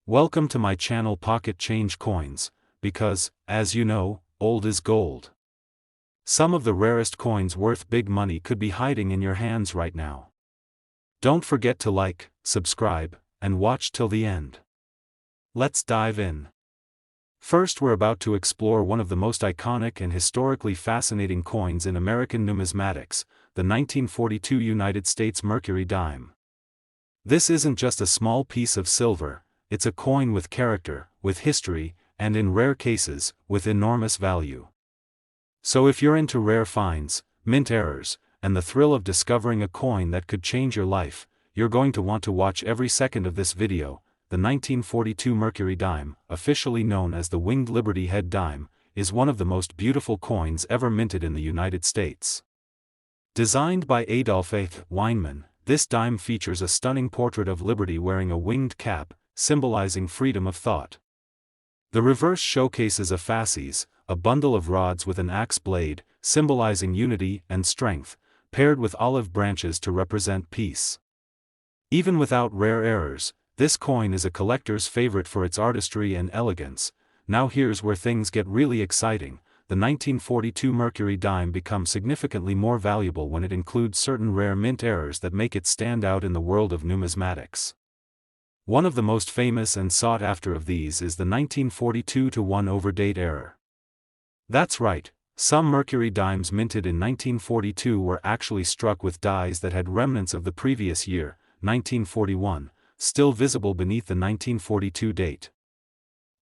Welcome to my channel Pocket Change Coins, because, as you know, old is gold. Some of the rarest coins worth big money could be hiding in your hands right now. Don't forget to like, subscribe, and watch till the end. Let's dive in. First, we're about to explore one of the most iconic and historically fascinating coins in American numismatics, the 1942 United States Mercury dime. This isn't just a small piece of silver, it's a coin with character, with history, and in rare cases, with enormous value. So if you're into rare finds, mint errors, and the thrill of discovering a coin that could change your life, you're going to want to watch every second of this video. The 1942 Mercury dime, officially known as the Winged Liberty Head dime, is one of the most beautiful coins ever minted in the United States. Designed by Adolph A. Weinman, this dime features a stunning portrait of Liberty wearing a winged cap, symbolizing freedom of thought. The reverse showcases a fasces, a bundle of rods with an axe blade, symbolizing unity and strength, paired with olive branches to represent peace. Even without rare errors, this coin is a collector's favorite for its artistry and elegance. Now here's where things get really exciting. The 1942 Mercury dime becomes significantly more valuable when it includes certain rare mint errors that make it stand out in the world of numismatics. One of the most famous and sought after of these is the 1942-1 overdate error. That's right, some Mercury dimes minted in 1942 were actually struck with dies that had remnants of the previous year, 1941, still visible beneath the 1942 date.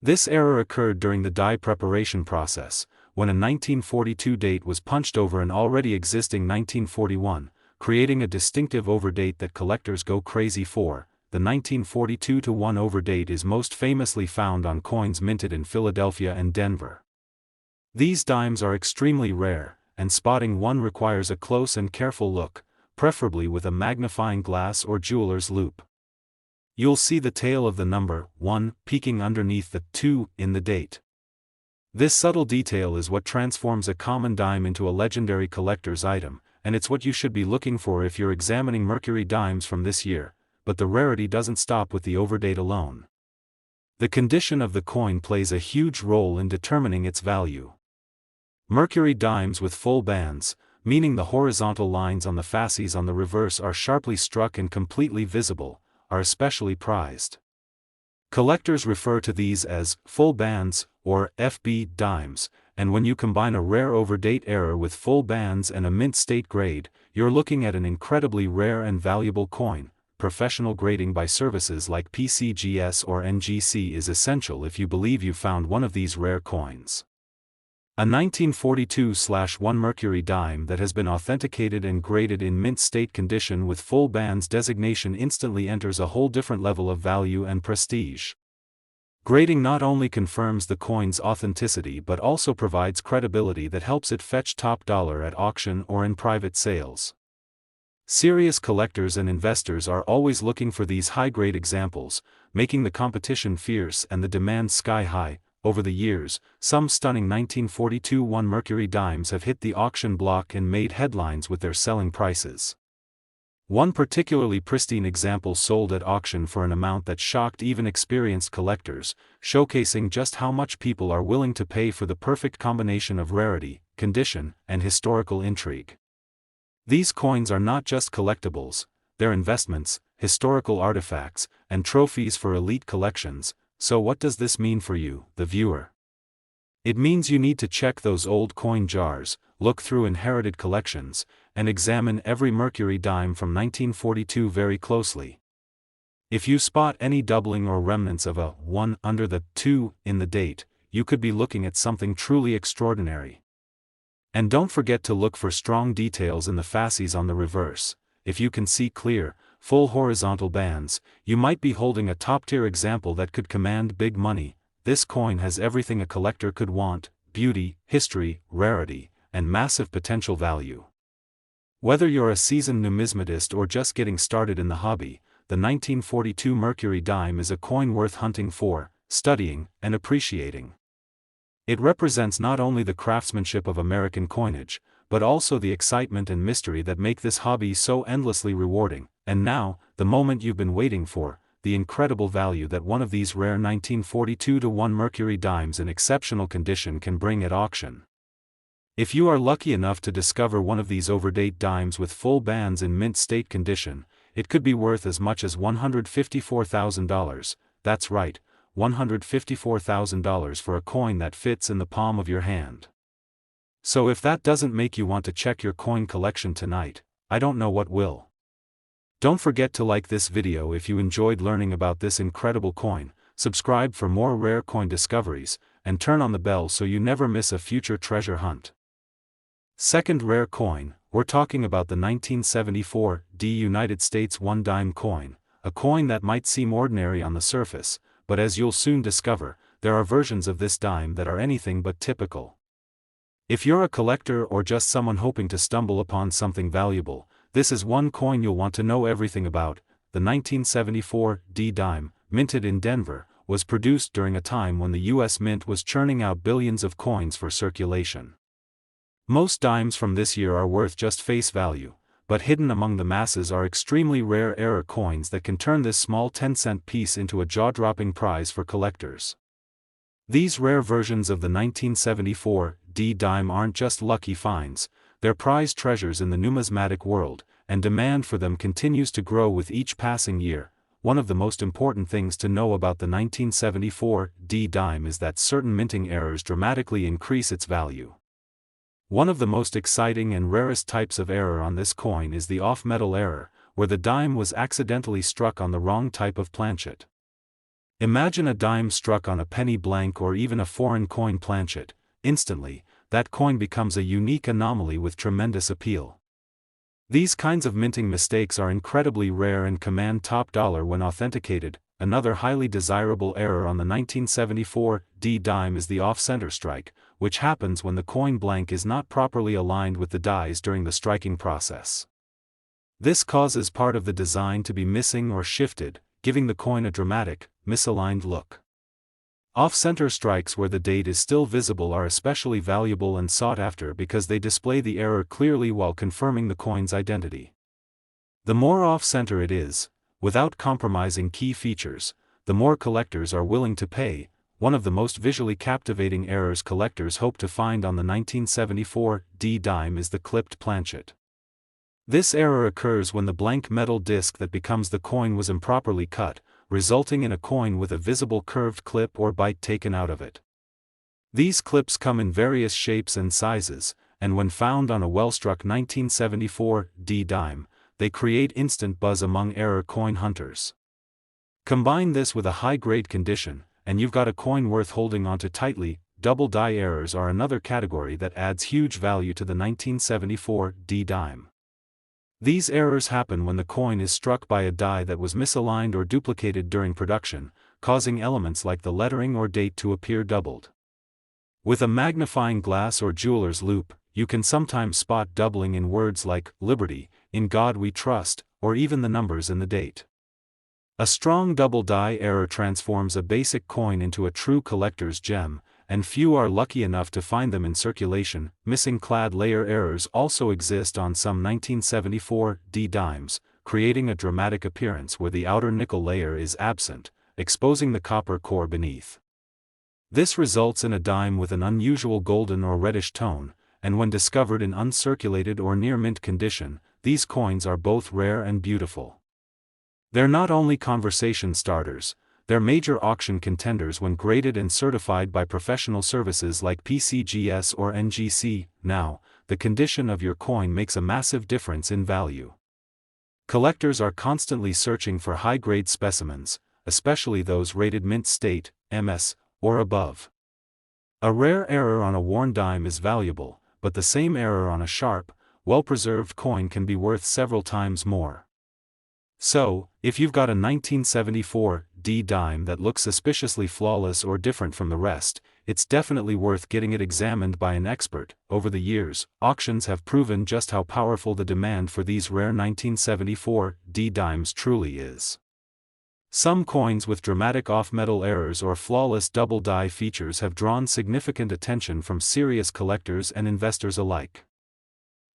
This error occurred during the die preparation process, when a 1942 date was punched over an already existing 1941, creating a distinctive overdate that collectors go crazy for. The 1942-1 overdate is most famously found on coins minted in Philadelphia and Denver. These dimes are extremely rare, and spotting one requires a close and careful look, preferably with a magnifying glass or jeweler's loupe. You'll see the tail of the number 1 peeking underneath the 2 in the date. This subtle detail is what transforms a common dime into a legendary collector's item, and it's what you should be looking for if you're examining Mercury dimes from this year. But the rarity doesn't stop with the overdate alone. The condition of the coin plays a huge role in determining its value. Mercury dimes with full bands, meaning the horizontal lines on the fasces on the reverse are sharply struck and completely visible, are especially prized. Collectors refer to these as full bands, or FB dimes, and when you combine a rare overdate error with full bands and a mint state grade, you're looking at an incredibly rare and valuable coin. Professional grading by services like PCGS or NGC is essential if you believe you found one of these rare coins. A 1942-1 Mercury dime that has been authenticated and graded in mint state condition with full bands designation instantly enters a whole different level of value and prestige. Grading not only confirms the coin's authenticity but also provides credibility that helps it fetch top dollar at auction or in private sales. Serious collectors and investors are always looking for these high-grade examples, making the competition fierce and the demand sky-high. Over the years, some stunning 1942-1 Mercury dimes have hit the auction block and made headlines with their selling prices. One particularly pristine example sold at auction for an amount that shocked even experienced collectors, showcasing just how much people are willing to pay for the perfect combination of rarity, condition, and historical intrigue. These coins are not just collectibles, they're investments, historical artifacts, and trophies for elite collections. So what does this mean for you, the viewer? It means you need to check those old coin jars, look through inherited collections, and examine every Mercury dime from 1942 very closely. If you spot any doubling or remnants of a 1 under the 2 in the date, you could be looking at something truly extraordinary. And don't forget to look for strong details in the fasces on the reverse. If you can see clear, full horizontal bands, you might be holding a top-tier example that could command big money. This coin has everything a collector could want: beauty, history, rarity, and massive potential value. Whether you're a seasoned numismatist or just getting started in the hobby, the 1942 Mercury dime is a coin worth hunting for, studying, and appreciating. It represents not only the craftsmanship of American coinage, but also the excitement and mystery that make this hobby so endlessly rewarding. And now, the moment you've been waiting for, the incredible value that one of these rare 1942-1 Mercury dimes in exceptional condition can bring at auction. If you are lucky enough to discover one of these overdate dimes with full bands in mint state condition, it could be worth as much as $154,000, that's right, $154,000 for a coin that fits in the palm of your hand. So if that doesn't make you want to check your coin collection tonight, I don't know what will. Don't forget to like this video if you enjoyed learning about this incredible coin, subscribe for more rare coin discoveries, and turn on the bell so you never miss a future treasure hunt. Second rare coin, we're talking about the 1974 United States 1 dime coin, a coin that might seem ordinary on the surface, but as you'll soon discover, there are versions of this dime that are anything but typical. If you're a collector or just someone hoping to stumble upon something valuable, this is one coin you'll want to know everything about. The 1974 dime, minted in Denver, was produced during a time when the U.S. Mint was churning out billions of coins for circulation. Most dimes from this year are worth just face value, but hidden among the masses are extremely rare error coins that can turn this small 10-cent piece into a jaw-dropping prize for collectors. These rare versions of the 1974 dime aren't just lucky finds, they're prized treasures in the numismatic world, and demand for them continues to grow with each passing year. One of the most important things to know about the 1974 dime is that certain minting errors dramatically increase its value. One of the most exciting and rarest types of error on this coin is the off-metal error, where the dime was accidentally struck on the wrong type of planchet. Imagine a dime struck on a penny blank or even a foreign coin planchet. Instantly, that coin becomes a unique anomaly with tremendous appeal. These kinds of minting mistakes are incredibly rare and command top dollar when authenticated. Another highly desirable error on the 1974 dime is the off-center strike, which happens when the coin blank is not properly aligned with the dies during the striking process. This causes part of the design to be missing or shifted, giving the coin a dramatic, misaligned look. Off-center strikes where the date is still visible are especially valuable and sought after because they display the error clearly while confirming the coin's identity. The more off-center it is, without compromising key features, the more collectors are willing to pay. One of the most visually captivating errors collectors hope to find on the 1974 dime is the clipped planchet. This error occurs when the blank metal disc that becomes the coin was improperly cut, resulting in a coin with a visible curved clip or bite taken out of it. These clips come in various shapes and sizes, and when found on a well-struck 1974 dime, they create instant buzz among error coin hunters. Combine this with a high-grade condition, and you've got a coin worth holding onto tightly. Double die errors are another category that adds huge value to the 1974 dime. These errors happen when the coin is struck by a die that was misaligned or duplicated during production, causing elements like the lettering or date to appear doubled. With a magnifying glass or jeweler's loupe, you can sometimes spot doubling in words like liberty, in God we trust, or even the numbers in the date. A strong double die error transforms a basic coin into a true collector's gem, and few are lucky enough to find them in circulation. Missing clad layer errors also exist on some 1974 dimes, creating a dramatic appearance where the outer nickel layer is absent, exposing the copper core beneath. This results in a dime with an unusual golden or reddish tone, and when discovered in uncirculated or near mint condition, these coins are both rare and beautiful. They're not only conversation starters, they're major auction contenders when graded and certified by professional services like PCGS or NGC. Now, the condition of your coin makes a massive difference in value. Collectors are constantly searching for high-grade specimens, especially those rated mint state, MS, or above. A rare error on a worn dime is valuable, but the same error on a sharp, well-preserved coin can be worth several times more. So, if you've got a 1974 dime that looks suspiciously flawless or different from the rest, it's definitely worth getting it examined by an expert. Over the years, auctions have proven just how powerful the demand for these rare 1974 dimes truly is. Some coins with dramatic off-metal errors or flawless double die features have drawn significant attention from serious collectors and investors alike.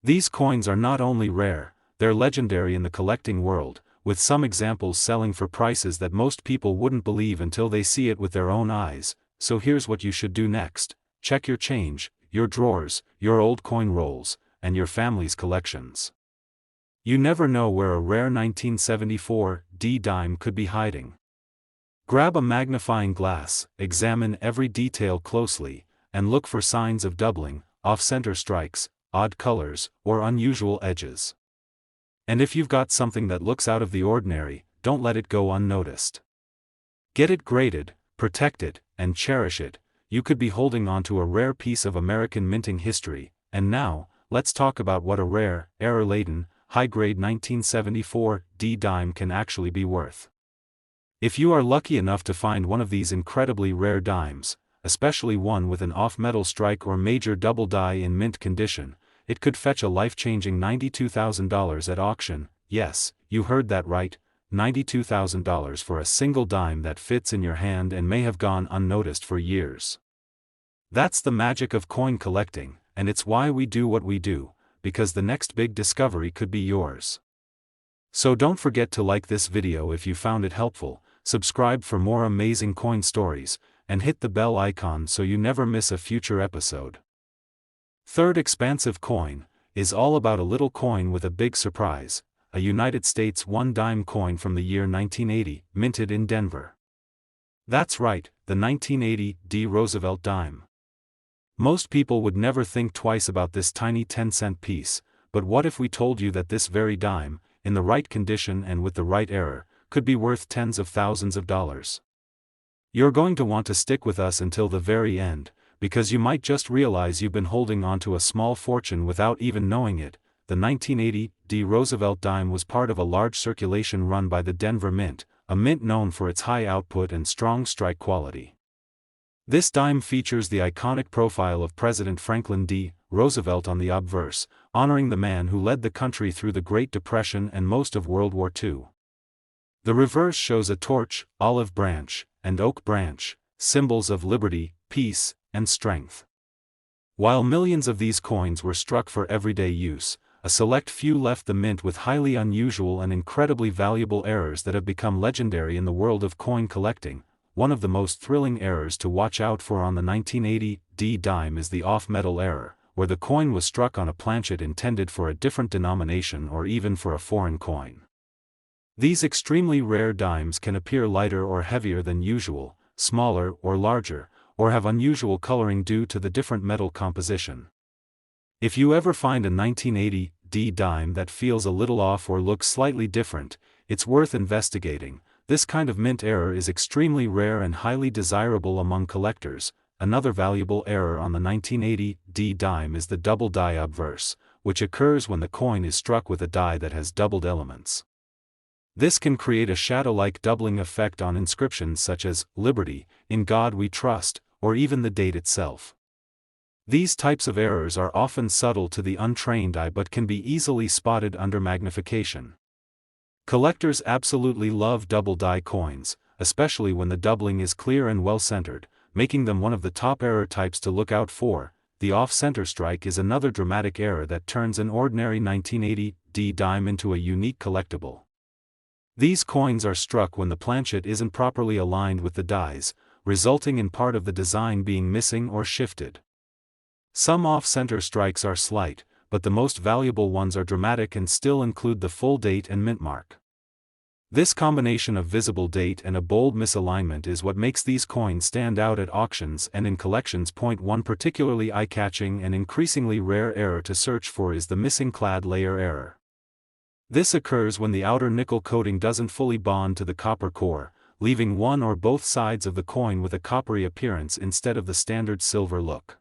These coins are not only rare, they're legendary in the collecting world, with some examples selling for prices that most people wouldn't believe until they see it with their own eyes. So here's what you should do next: check your change, your drawers, your old coin rolls, and your family's collections. You never know where a rare 1974 D dime could be hiding. Grab a magnifying glass, examine every detail closely, and look for signs of doubling, off-center strikes, odd colors, or unusual edges. And if you've got something that looks out of the ordinary, don't let it go unnoticed. Get it graded, protect it, and cherish it. You could be holding onto a rare piece of American minting history. And now, let's talk about what a rare, error-laden, high-grade 1974 D dime can actually be worth. If you are lucky enough to find one of these incredibly rare dimes, especially one with an off-metal strike or major double die in mint condition, it could fetch a life-changing $92,000 at auction. Yes, you heard that right, $92,000 for a single dime that fits in your hand and may have gone unnoticed for years. That's the magic of coin collecting, and it's why we do what we do, because the next big discovery could be yours. So don't forget to like this video if you found it helpful, subscribe for more amazing coin stories, and hit the bell icon so you never miss a future episode. Third expansive coin is all about a little coin with a big surprise, a United States one-dime coin from the year 1980, minted in Denver. That's right, the 1980 D. Roosevelt dime. Most people would never think twice about this tiny 10-cent piece, but what if we told you that this very dime, in the right condition and with the right error, could be worth tens of thousands of dollars? You're going to want to stick with us until the very end, because you might just realize you've been holding on to a small fortune without even knowing it. The 1980 D. Roosevelt dime was part of a large circulation run by the Denver Mint, a mint known for its high output and strong strike quality. This dime features the iconic profile of President Franklin D. Roosevelt on the obverse, honoring the man who led the country through the Great Depression and most of World War II. The reverse shows a torch, olive branch, and oak branch, symbols of liberty, peace, and strength. While millions of these coins were struck for everyday use, a select few left the mint with highly unusual and incredibly valuable errors that have become legendary in the world of coin collecting. One of the most thrilling errors to watch out for on the 1980 D dime is the off-metal error, where the coin was struck on a planchet intended for a different denomination or even for a foreign coin. These extremely rare dimes can appear lighter or heavier than usual, smaller or larger, or have unusual coloring due to the different metal composition. If you ever find a 1980 D dime that feels a little off or looks slightly different, it's worth investigating. This kind of mint error is extremely rare and highly desirable among collectors. Another valuable error on the 1980 D dime is the double die obverse, which occurs when the coin is struck with a die that has doubled elements. This can create a shadow-like doubling effect on inscriptions such as "Liberty," "In God We Trust," or even the date itself. These types of errors are often subtle to the untrained eye but can be easily spotted under magnification. Collectors absolutely love double die coins, especially when the doubling is clear and well-centered, making them one of the top error types to look out for. The off-center strike is another dramatic error that turns an ordinary 1980 D dime into a unique collectible. These coins are struck when the planchet isn't properly aligned with the dies, resulting in part of the design being missing or shifted. Some off-center strikes are slight, but the most valuable ones are dramatic and still include the full date and mint mark. This combination of visible date and a bold misalignment is what makes these coins stand out at auctions and in collections. One particularly eye-catching and increasingly rare error to search for is the missing clad layer error. This occurs when the outer nickel coating doesn't fully bond to the copper core, leaving one or both sides of the coin with a coppery appearance instead of the standard silver look.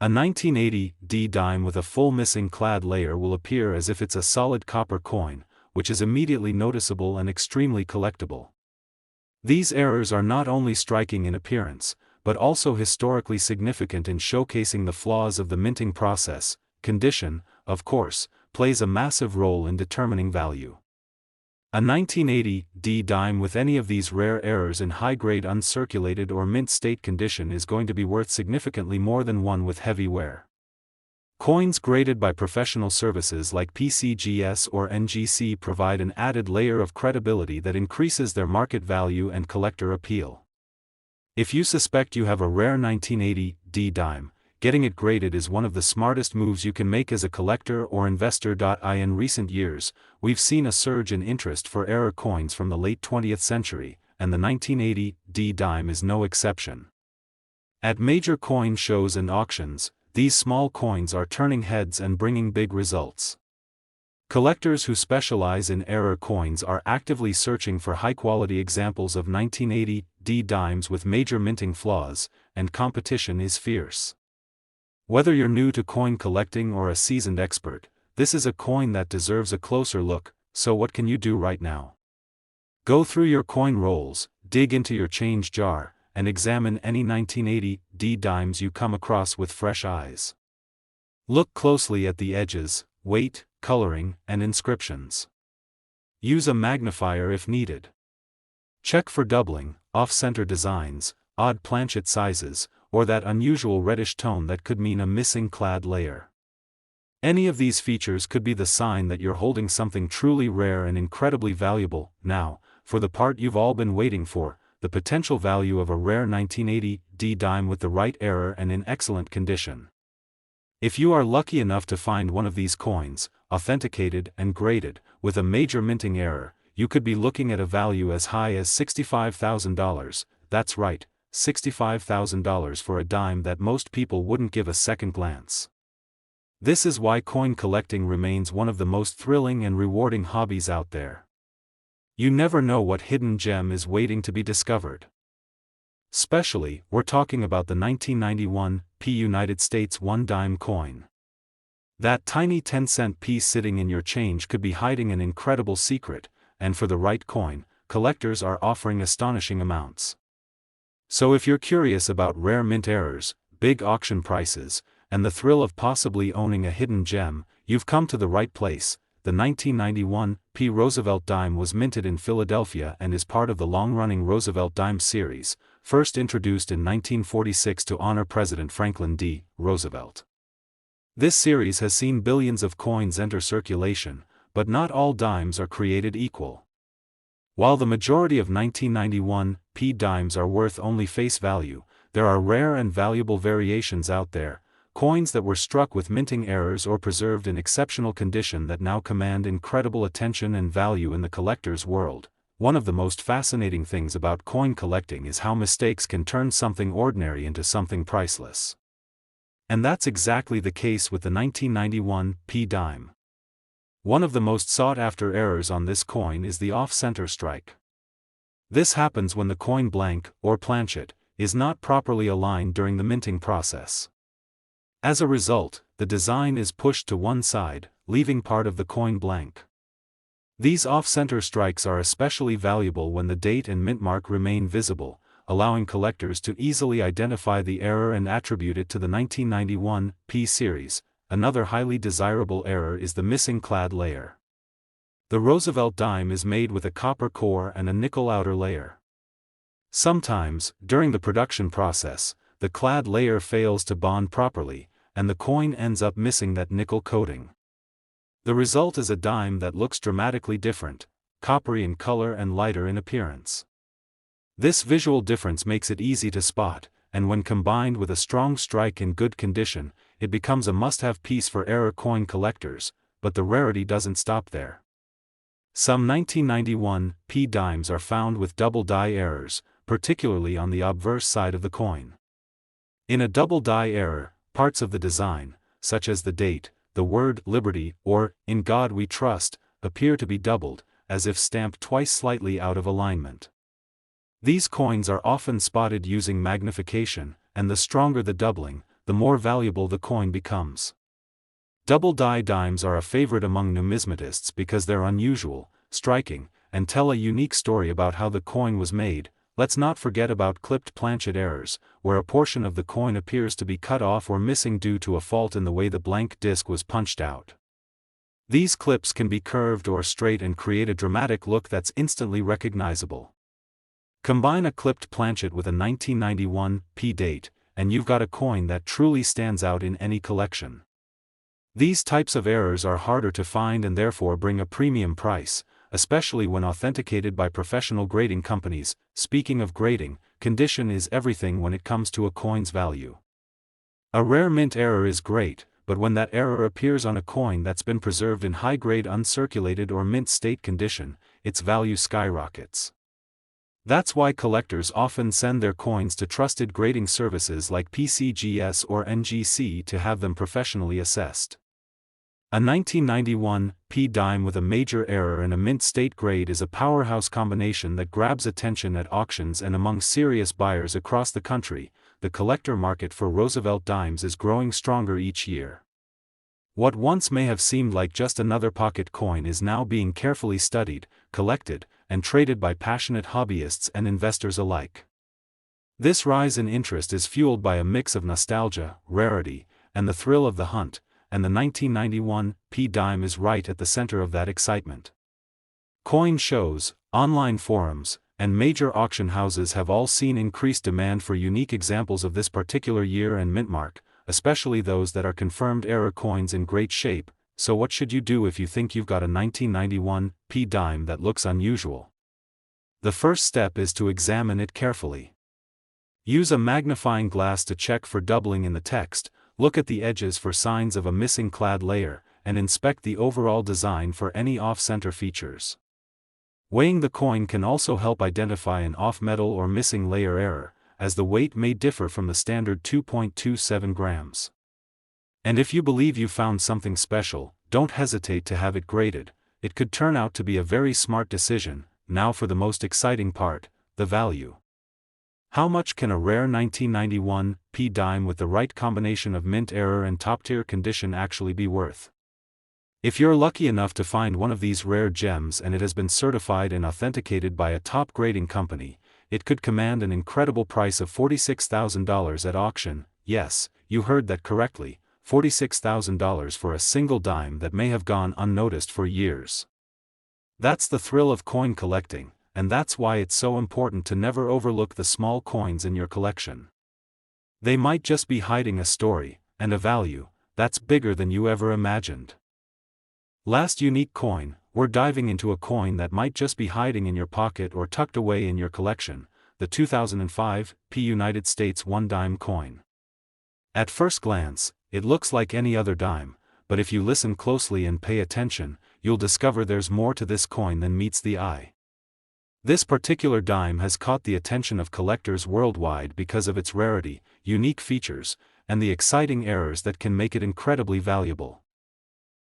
A 1980 D dime with a full missing clad layer will appear as if it's a solid copper coin, which is immediately noticeable and extremely collectible. These errors are not only striking in appearance, but also historically significant in showcasing the flaws of the minting process. Condition, of course, plays a massive role in determining value. A 1980 D dime with any of these rare errors in high-grade uncirculated or mint state condition is going to be worth significantly more than one with heavy wear. Coins graded by professional services like PCGS or NGC provide an added layer of credibility that increases their market value and collector appeal. If you suspect you have a rare 1980 D dime, getting it graded is one of the smartest moves you can make as a collector or investor. In recent years, we've seen a surge in interest for error coins from the late 20th century, and the 1980 D dime is no exception. At major coin shows and auctions, these small coins are turning heads and bringing big results. Collectors who specialize in error coins are actively searching for high-quality examples of 1980 D dimes with major minting flaws, and competition is fierce. Whether you're new to coin collecting or a seasoned expert, this is a coin that deserves a closer look. So what can you do right now? Go through your coin rolls, dig into your change jar, and examine any 1980 D dimes you come across with fresh eyes. Look closely at the edges, weight, coloring, and inscriptions. Use a magnifier if needed. Check for doubling, off-center designs, odd planchet sizes, or that unusual reddish tone that could mean a missing clad layer. Any of these features could be the sign that you're holding something truly rare and incredibly valuable. Now, for the part you've all been waiting for, the potential value of a rare 1980 D dime with the right error and in excellent condition. If you are lucky enough to find one of these coins, authenticated and graded, with a major minting error, you could be looking at a value as high as $65,000, that's right, $65,000 for a dime that most people wouldn't give a second glance. This is why coin collecting remains one of the most thrilling and rewarding hobbies out there. You never know what hidden gem is waiting to be discovered. Especially, we're talking about the 1991 United States 1 dime coin. That tiny 10-cent piece sitting in your change could be hiding an incredible secret, and for the right coin, collectors are offering astonishing amounts. So if you're curious about rare mint errors, big auction prices, and the thrill of possibly owning a hidden gem, you've come to the right place. The 1991 Roosevelt dime was minted in Philadelphia and is part of the long-running Roosevelt dime series, first introduced in 1946 to honor President Franklin D. Roosevelt. This series has seen billions of coins enter circulation, but not all dimes are created equal. While the majority of 1991 dimes are worth only face value, there are rare and valuable variations out there, coins that were struck with minting errors or preserved in exceptional condition that now command incredible attention and value in the collector's world. One of the most fascinating things about coin collecting is how mistakes can turn something ordinary into something priceless. And that's exactly the case with the 1991 dime. One of the most sought-after errors on this coin is the off-center strike. This happens when the coin blank, or planchet, is not properly aligned during the minting process. As a result, the design is pushed to one side, leaving part of the coin blank. These off-center strikes are especially valuable when the date and mint mark remain visible, allowing collectors to easily identify the error and attribute it to the 1991 series. Another highly desirable error is the missing clad layer. The Roosevelt dime is made with a copper core and a nickel outer layer. Sometimes, during the production process, the clad layer fails to bond properly, and the coin ends up missing that nickel coating. The result is a dime that looks dramatically different, coppery in color and lighter in appearance. This visual difference makes it easy to spot, and when combined with a strong strike in good condition, it becomes a must-have piece for error coin collectors, but the rarity doesn't stop there. Some 1991 dimes are found with double die errors, particularly on the obverse side of the coin. In a double die error, parts of the design, such as the date, the word Liberty, or In God We Trust, appear to be doubled, as if stamped twice slightly out of alignment. These coins are often spotted using magnification, and the stronger the doubling, the more valuable the coin becomes. Double die dimes are a favorite among numismatists because they're unusual, striking, and tell a unique story about how the coin was made. Let's not forget about clipped planchet errors, where a portion of the coin appears to be cut off or missing due to a fault in the way the blank disc was punched out. These clips can be curved or straight and create a dramatic look that's instantly recognizable. Combine a clipped planchet with a 1991 date, and you've got a coin that truly stands out in any collection. These types of errors are harder to find and therefore bring a premium price, especially when authenticated by professional grading companies. Speaking of grading, condition is everything when it comes to a coin's value. A rare mint error is great, but when that error appears on a coin that's been preserved in high-grade uncirculated or mint state condition, its value skyrockets. That's why collectors often send their coins to trusted grading services like PCGS or NGC to have them professionally assessed. A 1991 P dime with a major error and a mint state grade is a powerhouse combination that grabs attention at auctions and among serious buyers across the country. The collector market for Roosevelt dimes is growing stronger each year. What once may have seemed like just another pocket coin is now being carefully studied, collected, and traded by passionate hobbyists and investors alike. This rise in interest is fueled by a mix of nostalgia, rarity, and the thrill of the hunt, and the 1991 P dime is right at the center of that excitement. Coin shows, online forums, and major auction houses have all seen increased demand for unique examples of this particular year and mint mark, especially those that are confirmed error coins in great shape. So what should you do if you think you've got a 1991 P dime that looks unusual? The first step is to examine it carefully. Use a magnifying glass to check for doubling in the text, look at the edges for signs of a missing clad layer, and inspect the overall design for any off-center features. Weighing the coin can also help identify an off-metal or missing layer error, as the weight may differ from the standard 2.27 grams. And if you believe you found something special, don't hesitate to have it graded. It could turn out to be a very smart decision. Now for the most exciting part, the value. How much can a rare 1991 P dime with the right combination of mint error and top-tier condition actually be worth? If you're lucky enough to find one of these rare gems and it has been certified and authenticated by a top grading company, it could command an incredible price of $46,000 at auction. Yes, you heard that correctly, $46,000 for a single dime that may have gone unnoticed for years. That's the thrill of coin collecting, and that's why it's so important to never overlook the small coins in your collection. They might just be hiding a story, and a value, that's bigger than you ever imagined. Last unique coin, we're diving into a coin that might just be hiding in your pocket or tucked away in your collection, the 2005 P United States 1 dime coin. At first glance, it looks like any other dime, but if you listen closely and pay attention, you'll discover there's more to this coin than meets the eye. This particular dime has caught the attention of collectors worldwide because of its rarity, unique features, and the exciting errors that can make it incredibly valuable.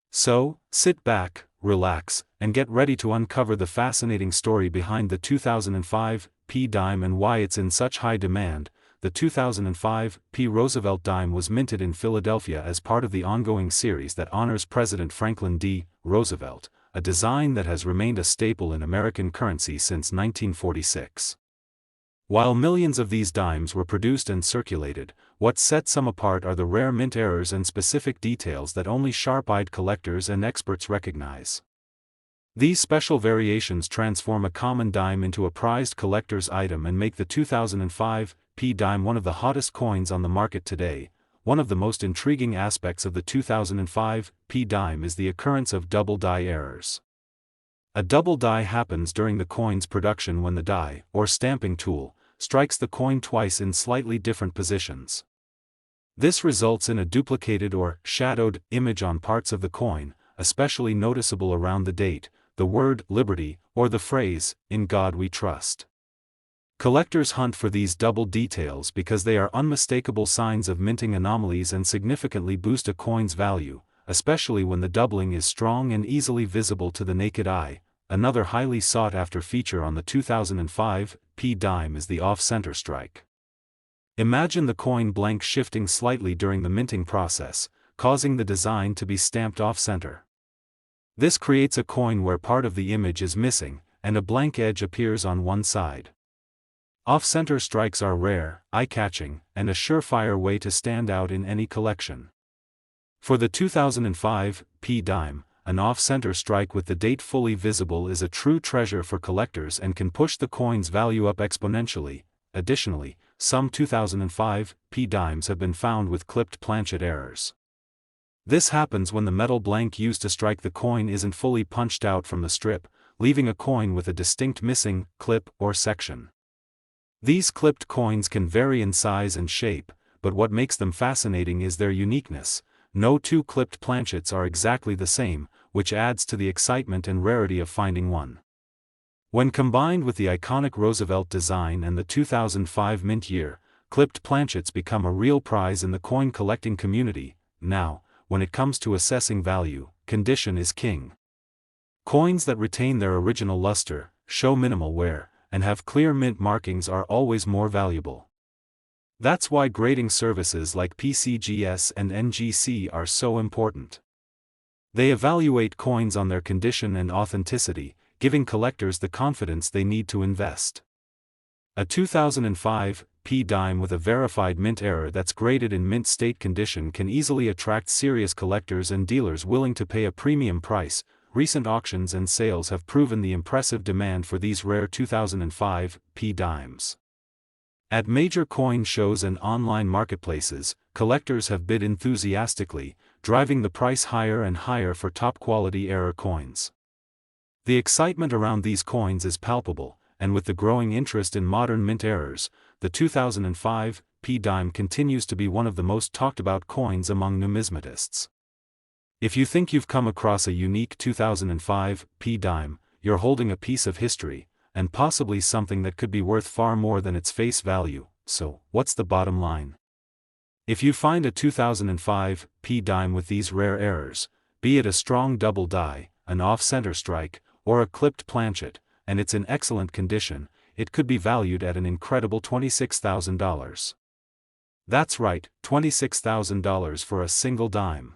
So, sit back, relax, and get ready to uncover the fascinating story behind the 2005 P dime and why it's in such high demand. The 2005 P Roosevelt dime was minted in Philadelphia as part of the ongoing series that honors President Franklin D. Roosevelt, a design that has remained a staple in American currency since 1946. While millions of these dimes were produced and circulated, what sets some apart are the rare mint errors and specific details that only sharp-eyed collectors and experts recognize. These special variations transform a common dime into a prized collector's item and make the 2005 P dime one of the hottest coins on the market today. One of the most intriguing aspects of the 2005 P dime is the occurrence of double die errors. A double die happens during the coin's production when the die, or stamping tool, strikes the coin twice in slightly different positions. This results in a duplicated or shadowed image on parts of the coin, especially noticeable around the date, the word liberty, or the phrase, "In God We Trust." Collectors hunt for these double details because they are unmistakable signs of minting anomalies and significantly boost a coin's value, especially when the doubling is strong and easily visible to the naked eye. Another highly sought-after feature on the 2005 P dime is the off-center strike. Imagine the coin blank shifting slightly during the minting process, causing the design to be stamped off-center. This creates a coin where part of the image is missing, and a blank edge appears on one side. Off-center strikes are rare, eye-catching, and a surefire way to stand out in any collection. For the 2005 P dime, an off-center strike with the date fully visible is a true treasure for collectors and can push the coin's value up exponentially. Additionally, some 2005 P dimes have been found with clipped planchet errors. This happens when the metal blank used to strike the coin isn't fully punched out from the strip, leaving a coin with a distinct missing clip or section. These clipped coins can vary in size and shape, but what makes them fascinating is their uniqueness. No two clipped planchets are exactly the same, which adds to the excitement and rarity of finding one. When combined with the iconic Roosevelt design and the 2005 mint year, clipped planchets become a real prize in the coin collecting community. Now, when it comes to assessing value, condition is king. Coins that retain their original luster, show minimal wear, and have clear mint markings are always more valuable. That's why grading services like PCGS and NGC are so important. They evaluate coins on their condition and authenticity, giving collectors the confidence they need to invest. A 2005 P dime with a verified mint error that's graded in mint state condition can easily attract serious collectors and dealers willing to pay a premium price. Recent auctions and sales have proven the impressive demand for these rare 2005 P dimes. At major coin shows and online marketplaces, collectors have bid enthusiastically, driving the price higher and higher for top-quality error coins. The excitement around these coins is palpable, and with the growing interest in modern mint errors, the 2005 P dime continues to be one of the most talked-about coins among numismatists. If you think you've come across a unique 2005 P dime, you're holding a piece of history, and possibly something that could be worth far more than its face value. So, what's the bottom line? If you find a 2005 P dime with these rare errors, be it a strong double die, an off-center strike, or a clipped planchet, and it's in excellent condition, it could be valued at an incredible $26,000. That's right, $26,000 for a single dime.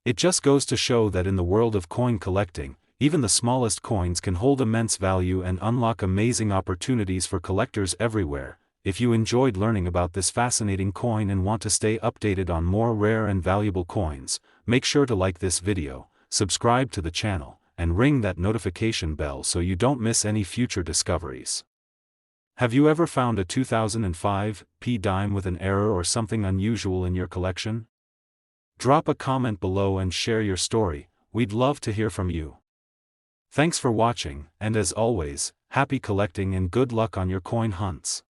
It just goes to show that in the world of coin collecting, even the smallest coins can hold immense value and unlock amazing opportunities for collectors everywhere. If you enjoyed learning about this fascinating coin and want to stay updated on more rare and valuable coins, make sure to like this video, subscribe to the channel, and ring that notification bell so you don't miss any future discoveries. Have you ever found a 2005 P dime with an error or something unusual in your collection? Drop a comment below and share your story. We'd love to hear from you. Thanks for watching, and as always, happy collecting and good luck on your coin hunts.